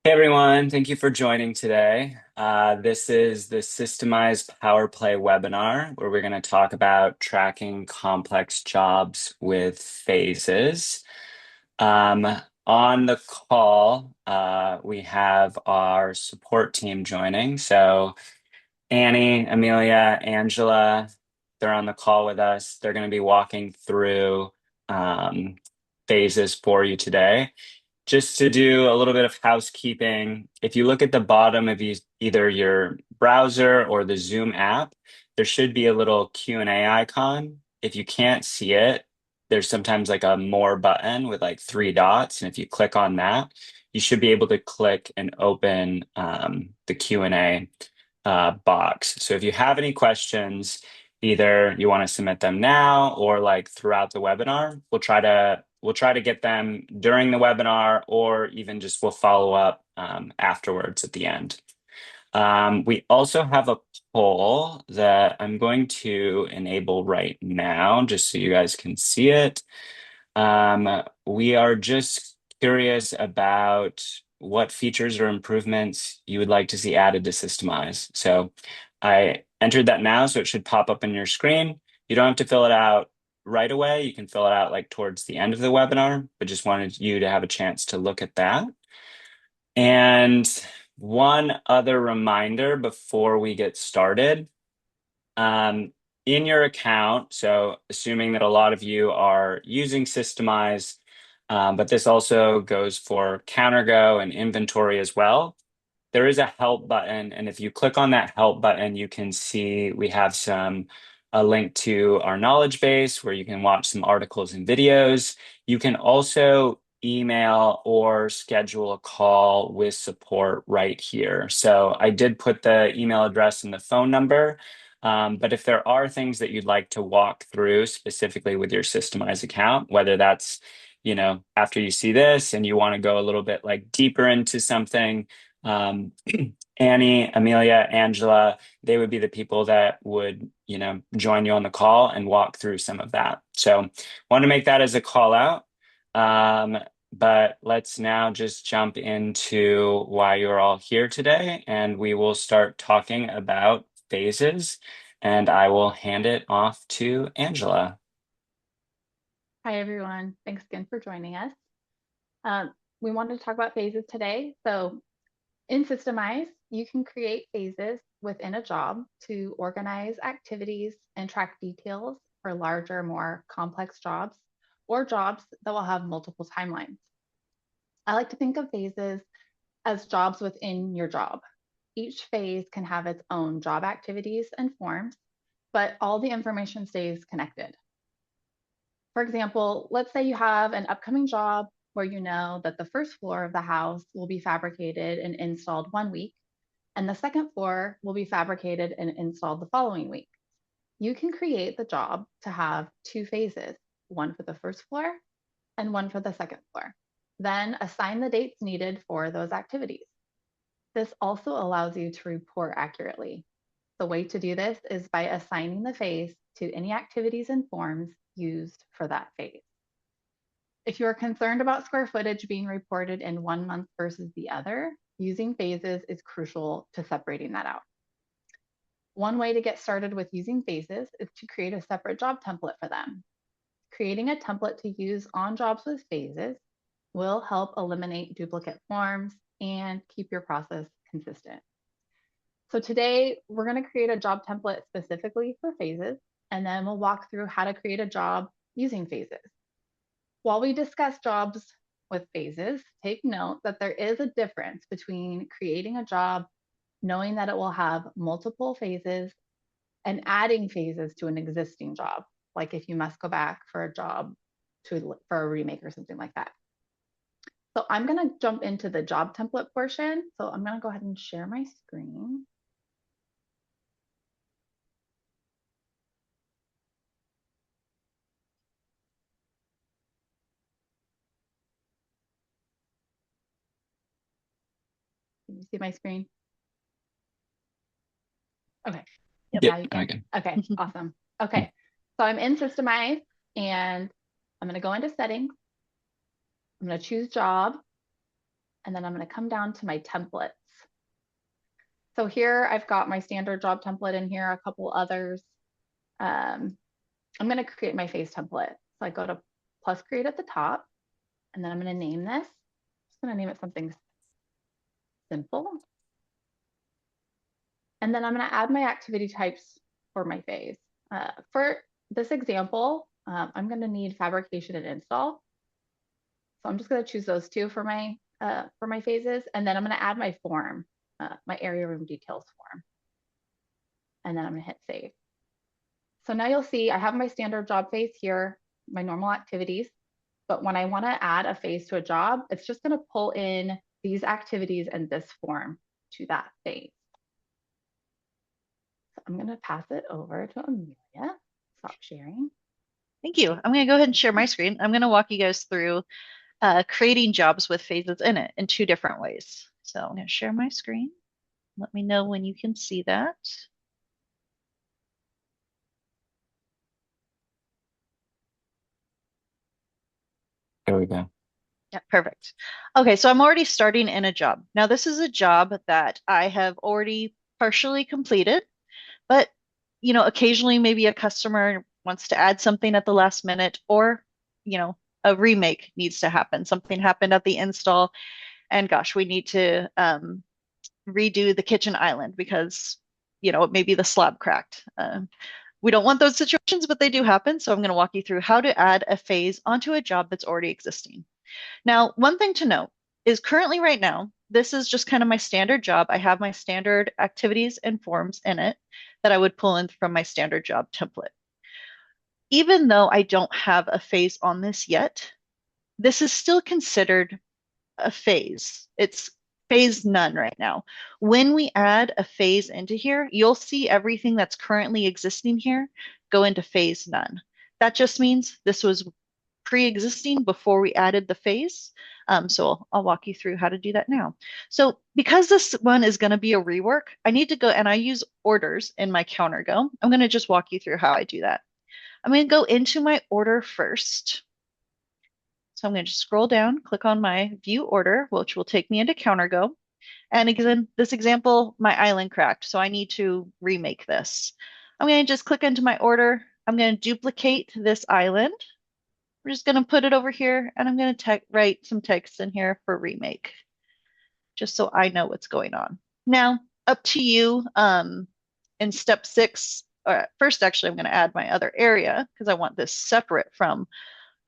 Hey everyone, thank you for joining today. This is the Systemize Power Play webinar where we're going to talk about tracking complex jobs with phases. Um, on the call, we have our support team joining. So Annie, Amelia, Angela, they're on the call with us. They're going to be walking through um, phases for you today. Just to do a little bit of housekeeping, if you look at the bottom of either your browser or the Zoom app, there should be a little Q&A icon. If you can't see it, there's sometimes like a more button with like three dots. And if you click on that, you should be able to click and open the Q&A box. So if you have any questions, either you want to submit them now or like throughout the webinar, we'll try to get them during the webinar or even just we'll follow up afterwards at the end. We also have a poll that I'm going to enable right now just so you guys can see it. We are just curious about what features or improvements you would like to see added to Systemize. So I entered that now, so it should pop up on your screen. You don't have to fill it out right away. You can fill it out like towards the end of the webinar, but just wanted you to have a chance to look at that. And one other reminder before we get started. Um, in your account, so assuming that a lot of you are using Systemize, but this also goes for CounterGo and inventory as well, there is a help button. And if you click on that help button, you can see we have a link to our knowledge base where you can watch some articles and videos. You can also email or schedule a call with support right here. So I did put the email address and the phone number. But if there are things that you'd like to walk through specifically with your Systemize account, whether that's, after you see this and you want to go a little bit like deeper into something, um, Annie, Amelia, Angela, they would be the people that would, join you on the call and walk through some of that. So want to make that as a call out. But let's now just jump into why you're all here today, and we will start talking about phases, and I will hand it off to Angela. Hi, everyone. Thanks again for joining us. We wanted to talk about phases today. So in Systemize, you can create phases within a job to organize activities and track details for larger, more complex jobs or jobs that will have multiple timelines. I like to think of phases as jobs within your job. Each phase can have its own job activities and forms, but all the information stays connected. For example, let's say you have an upcoming job where you know that the first floor of the house will be fabricated and installed one week, and the second floor will be fabricated and installed the following week. You can create the job to have two phases, one for the first floor and one for the second floor. Then assign the dates needed for those activities. This also allows you to report accurately. The way to do this is by assigning the phase to any activities and forms used for that phase. If you're concerned about square footage being reported in one month versus the other, using phases is crucial to separating that out. One way to get started with using phases is to create a separate job template for them. Creating a template to use on jobs with phases will help eliminate duplicate forms and keep your process consistent. So today we're going to create a job template specifically for phases, and then we'll walk through how to create a job using phases. While we discuss jobs with phases, take note that there is a difference between creating a job, knowing that it will have multiple phases, and adding phases to an existing job, like if you must go back for a job for a remake or something like that. So I'm going to jump into the job template portion. So I'm going to go ahead and share my screen. Can you see my screen? Okay. Yep. Yeah, you can. Okay. Okay, awesome. Okay, so I'm in Systemize and I'm going to go into settings. I'm going to choose job. And then I'm going to come down to my templates. So here I've got my standard job template in here, a couple others. Um, I'm going to create my phase template. So I go to plus create at the top, and then I'm going to name this. I'm just going to name it something simple. And then I'm going to add my activity types for my phase. For this example, I'm going to need fabrication and install. So I'm just going to choose those two for my phases, and then I'm going to add my form, my area room details form, and then I'm going to hit save. So now you'll see I have my standard job phase here, my normal activities, but when I want to add a phase to a job, it's just going to pull in these activities and this form to that phase. So I'm going to pass it over to Amelia. Stop sharing. Thank you. I'm going to go ahead and share my screen. I'm going to walk you guys through creating jobs with phases in it in two different ways. So I'm going to share my screen. Let me know when you can see that. There we go. Yeah, perfect. Okay, so I'm already starting in a job. Now, this is a job that I have already partially completed, but occasionally maybe a customer wants to add something at the last minute, or a remake needs to happen. Something happened at the install, and gosh, we need to redo the kitchen island because maybe the slab cracked. We don't want those situations, but they do happen. So I'm going to walk you through how to add a phase onto a job that's already existing. Now, one thing to note is currently right now, this is just kind of my standard job. I have my standard activities and forms in it that I would pull in from my standard job template. Even though I don't have a phase on this yet, this is still considered a phase. It's phase none right now. When we add a phase into here, you'll see everything that's currently existing here go into phase none. That just means this was pre-existing before we added the phase. So I'll walk you through how to do that now. So because this one is going to be a rework, I need to go and I use orders in my counter go. I'm going to just walk you through how I do that. I'm going to go into my order first. So I'm going to just scroll down, click on my view order, which will take me into counter go. And again, this example, my island cracked, so I need to remake this. I'm going to just click into my order. I'm going to duplicate this island. We're just going to put it over here, and I'm going to write some text in here for remake, just so I know what's going on. Now, up to you. In step 6, first, actually, I'm going to add my other area because I want this separate from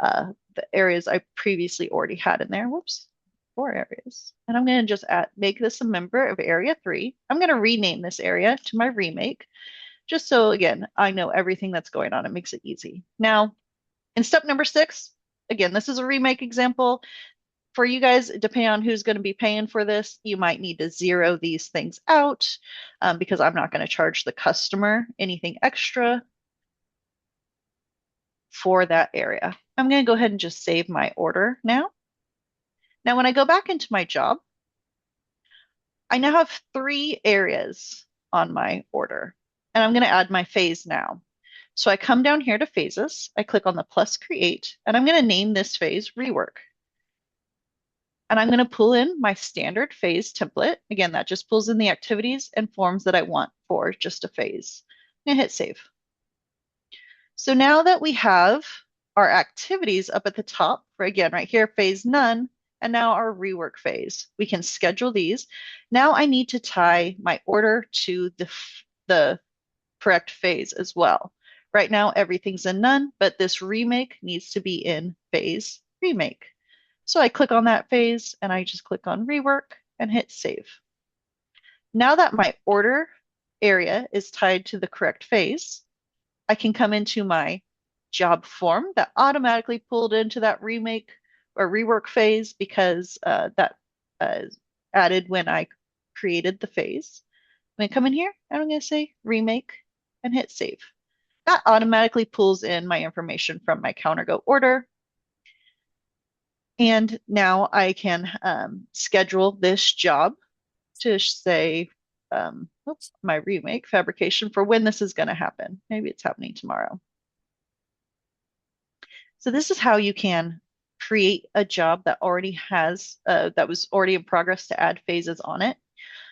the areas I previously already had in there. Whoops, 4 areas. And I'm going to just make this a member of area 3. I'm going to rename this area to my remake, just so, again, I know everything that's going on. It makes it easy. Now, in step number 6, again, this is a remake example. For you guys, depending on who's going to be paying for this, you might need to zero these things out because I'm not going to charge the customer anything extra for that area. I'm going to go ahead and just save my order now. Now, when I go back into my job, I now have 3 areas on my order, and I'm going to add my phase now. So I come down here to phases, I click on the plus create, and I'm going to name this phase rework. And I'm going to pull in my standard phase template. Again, that just pulls in the activities and forms that I want for just a phase. I'm going to hit save. So now that we have our activities up at the top, again, right here, phase none, and now our rework phase, we can schedule these. Now I need to tie my order to the correct phase as well. Right now, everything's in none, but this remake needs to be in phase remake. So I click on that phase and I just click on rework and hit save. Now that my order area is tied to the correct phase, I can come into my job form that automatically pulled into that remake or rework phase because that is added when I created the phase. I'm going to come in here and I'm going to say remake and hit save. That automatically pulls in my information from my CounterGo order. And now I can schedule this job to say my remake fabrication for when this is going to happen. Maybe it's happening tomorrow. So this is how you can create a job that already has that was already in progress to add phases on it.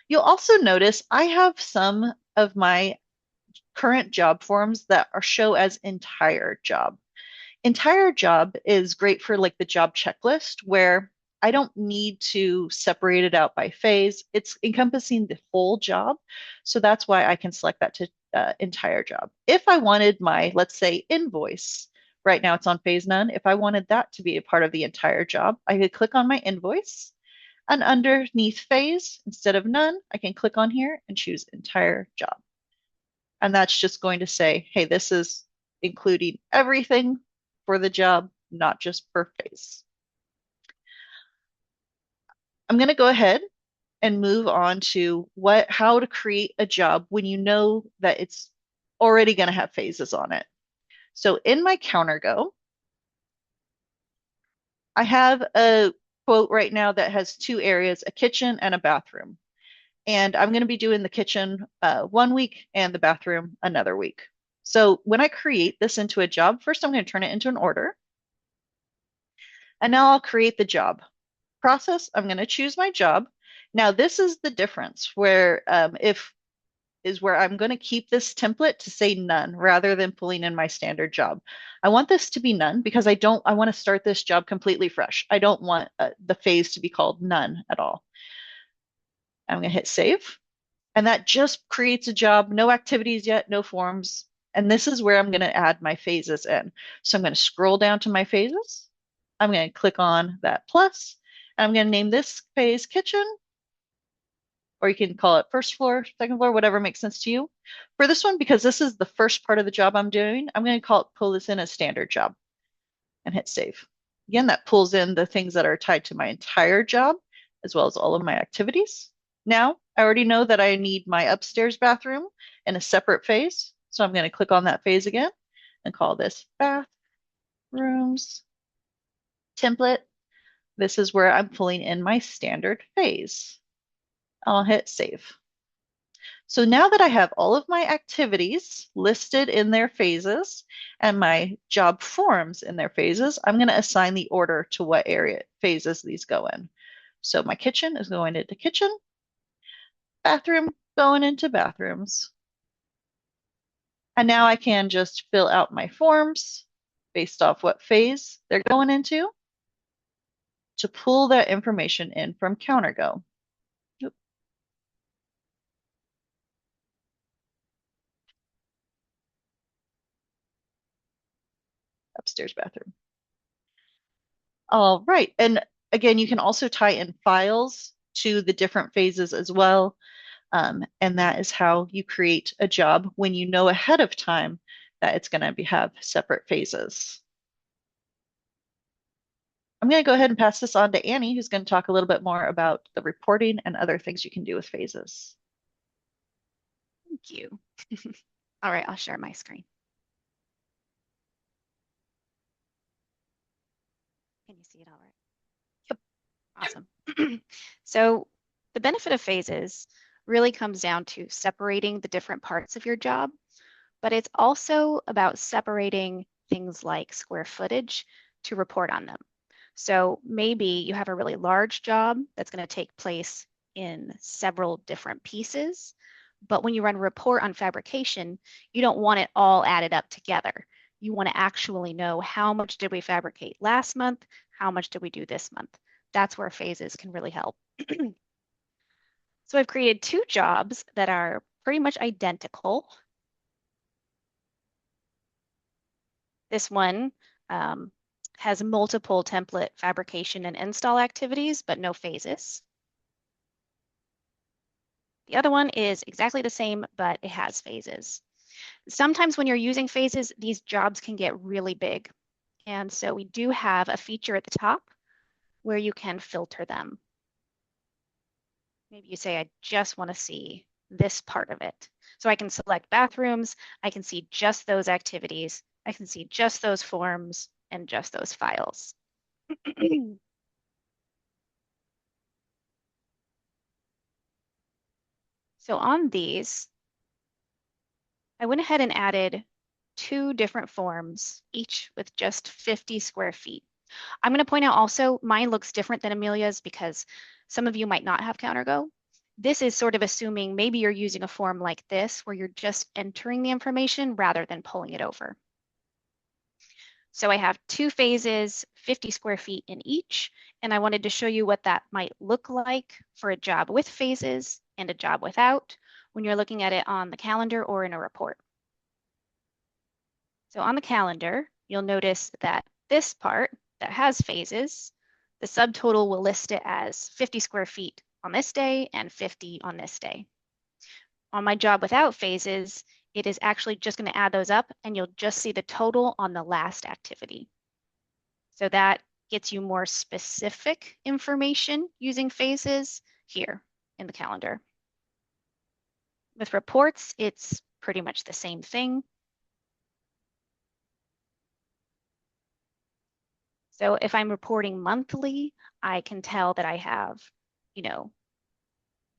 You'll also notice I have some of my current job forms that are show as entire job. Entire job is great for like the job checklist where I don't need to separate it out by phase. It's encompassing the whole job. So that's why I can select that to entire job. If I wanted my, let's say, invoice, right now it's on phase none. If I wanted that to be a part of the entire job, I could click on my invoice and underneath phase, instead of none, I can click on here and choose entire job. And that's just going to say, hey, this is including everything for the job, not just per phase. I'm going to go ahead and move on to how to create a job when you know that it's already going to have phases on it. So in my counter go, I have a quote right now that has two areas, a kitchen and a bathroom. And I'm going to be doing the kitchen 1 week and the bathroom another week. So when I create this into a job, first I'm going to turn it into an order. And now I'll create the job. Process, I'm going to choose my job. Now this is the difference where where I'm going to keep this template to say none rather than pulling in my standard job. I want this to be none because I want to start this job completely fresh. I don't want the phase to be called none at all. I'm going to hit save. And that just creates a job, no activities yet, no forms. And this is where I'm going to add my phases in. So I'm going to scroll down to my phases. I'm going to click on that plus, and I'm going to name this phase kitchen, or you can call it first floor, second floor, whatever makes sense to you. For this one, because this is the first part of the job I'm doing, I'm going to pull this in as standard job and hit save. Again, that pulls in the things that are tied to my entire job, as well as all of my activities. Now, I already know that I need my upstairs bathroom in a separate phase. So I'm going to click on that phase again and call this bathrooms template. This is where I'm pulling in my standard phase. I'll hit save. So now that I have all of my activities listed in their phases and my job forms in their phases, I'm going to assign the order to what area phases these go in. So my kitchen is going into kitchen, bathroom going into bathrooms. And now I can just fill out my forms based off what phase they're going into to pull that information in from CounterGo. Upstairs bathroom. All right. And again, you can also tie in files to the different phases as well. And that is how you create a job when you know ahead of time that it's going to have separate phases. I'm going to go ahead and pass this on to Annie, who's going to talk a little bit more about the reporting and other things you can do with phases. Thank you. All right, I'll share my screen. Can you see it all right? Yep. Awesome. So the benefit of phases really comes down to separating the different parts of your job, but it's also about separating things like square footage to report on them. So maybe you have a really large job that's going to take place in several different pieces, but when you run a report on fabrication, you don't want it all added up together. You want to actually know how much did we fabricate last month, how much did we do this month. That's where phases can really help. So I've created two jobs that are pretty much identical. This one has multiple template fabrication and install activities, but no phases. The other one is exactly the same, but it has phases. Sometimes when you're using phases, these jobs can get really big. And so we do have a feature at the top where you can filter them. Maybe you say, I just want to see this part of it. So I can select bathrooms, I can see just those activities, I can see just those forms and just those files. So on these, I went ahead and added two different forms, each with just 50 square feet. I'm going to point out also, mine looks different than Amelia's because some of you might not have CounterGo. This is sort of assuming maybe you're using a form like this where you're just entering the information rather than pulling it over. So I have two phases, 50 square feet in each, and I wanted to show you what that might look like for a job with phases and a job without when you're looking at it on the calendar or in a report. So on the calendar, you'll notice that this part that has phases, the subtotal will list it as 50 square feet on this day and 50 on this day. On my job without phases, it is actually just going to add those up and you'll just see the total on the last activity. So that gets you more specific information using phases here in the calendar. With reports, it's pretty much the same thing. So if I'm reporting monthly, I can tell that I have,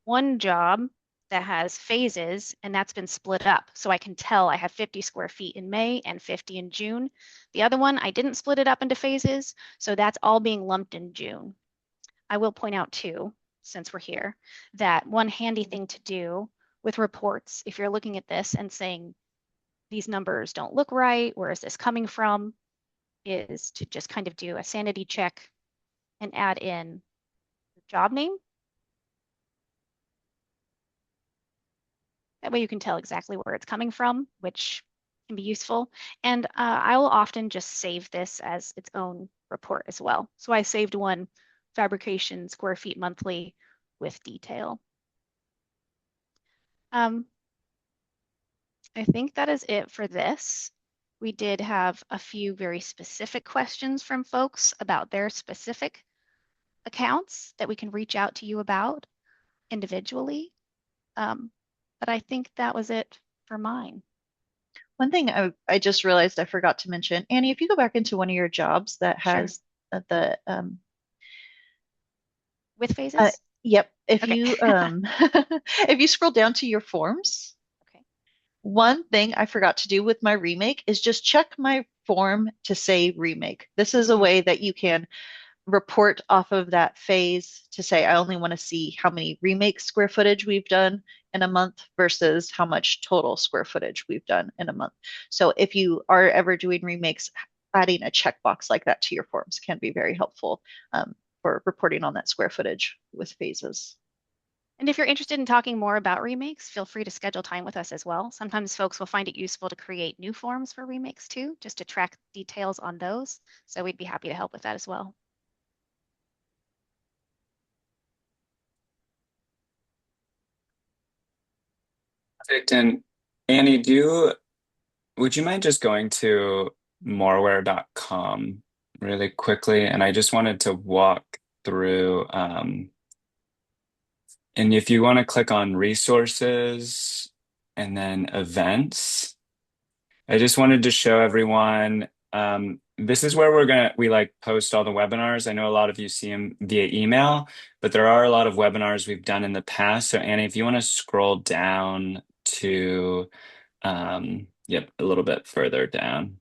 one job that has phases and that's been split up. So I can tell I have 50 square feet in May and 50 in June. The other one, I didn't split it up into phases. So that's all being lumped in June. I will point out too, since we're here, that one handy thing to do with reports, if you're looking at this and saying, these numbers don't look right, where is this coming from, is to just kind of do a sanity check and add in the job name. That way you can tell exactly where it's coming from, which can be useful. And I will often just save this as its own report as well. So I saved one fabrication square feet monthly with detail. I think that is it for this. We did have a few very specific questions from folks about their specific accounts that we can reach out to you about individually. But I think that was it for mine. One thing I just realized I forgot to mention, Annie, if you go back into one of your jobs that has the with phases? Yep. If Okay. you if you scroll down to your forms, Okay. one thing I forgot to do with my remake is just check my form to say remake. This is a way that you can report off of that phase to say, I only want to see how many remake square footage we've done in a month versus how much total square footage we've done in a month. So if you are ever doing remakes, adding a checkbox like that to your forms can be very helpful for reporting on that square footage with phases. And if you're interested in talking more about remakes, feel free to schedule time with us as well. Sometimes folks will find it useful to create new forms for remakes too, just to track details on those. So we'd be happy to help with that as well. Perfect. And Annie, would you mind just going to moraware.com really quickly? And I just wanted to walk through, and if you want to click on resources and then events, I just wanted to show everyone, this is where we like post all the webinars. I know a lot of you see them via email, but there are a lot of webinars we've done in the past. So Annie, if you want to scroll down to, yep, a little bit further down,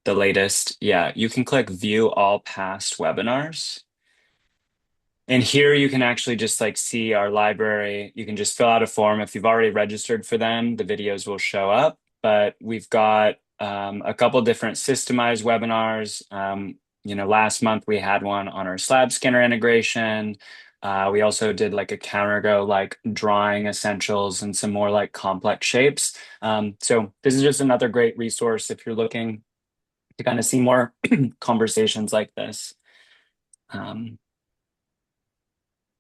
the latest, yeah, you can click view all past webinars. And here you can actually just like see our library. You can just fill out a form. If you've already registered for them, the videos will show up. But we've got a couple different systemized webinars. Last month we had one on our slab scanner integration. We also did like a CounterGo, like drawing essentials and some more like complex shapes. So this is just another great resource if you're looking to kind of see more conversations like this.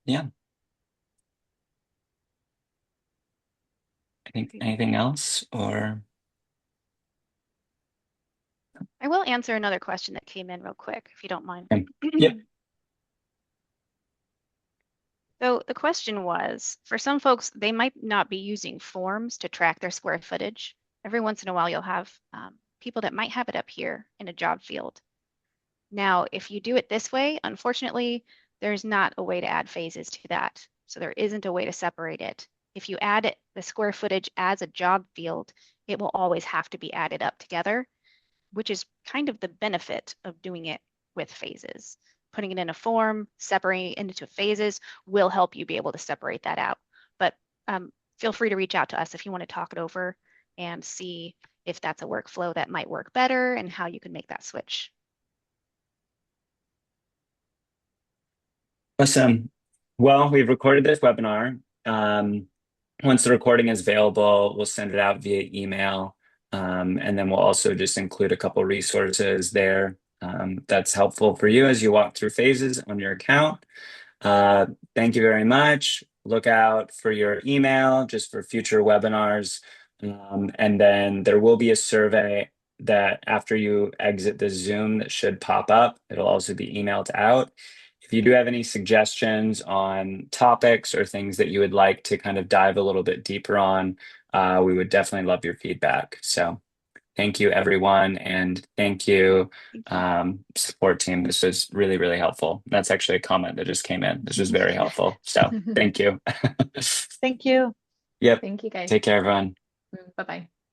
Yeah. I think anything else or? I will answer another question that came in real quick, if you don't mind. Yep. So the question was, for some folks, they might not be using forms to track their square footage. Every once in a while, you'll have people that might have it up here in a job field. Now, if you do it this way, unfortunately, there's not a way to add phases to that. So there isn't a way to separate it. If you add it, the square footage as a job field, it will always have to be added up together, which is kind of the benefit of doing it with phases. Putting it in a form, separating it into phases will help you be able to separate that out. But feel free to reach out to us if you want to talk it over and see if that's a workflow that might work better and how you can make that switch. Awesome. Well, we've recorded this webinar. Once the recording is available, we'll send it out via email. And then we'll also just include a couple resources there that's helpful for you as you walk through phases on your account. Thank you very much. Look out for your email just for future webinars. And then there will be a survey that after you exit the Zoom that should pop up. It'll also be emailed out. If you do have any suggestions on topics or things that you would like to kind of dive a little bit deeper on, we would definitely love your feedback. So thank you, everyone. And thank you, support team. This was really, really helpful. That's actually a comment that just came in. This was very helpful. So thank you. Thank you. Yep. Thank you, guys. Take care, everyone. Bye-bye.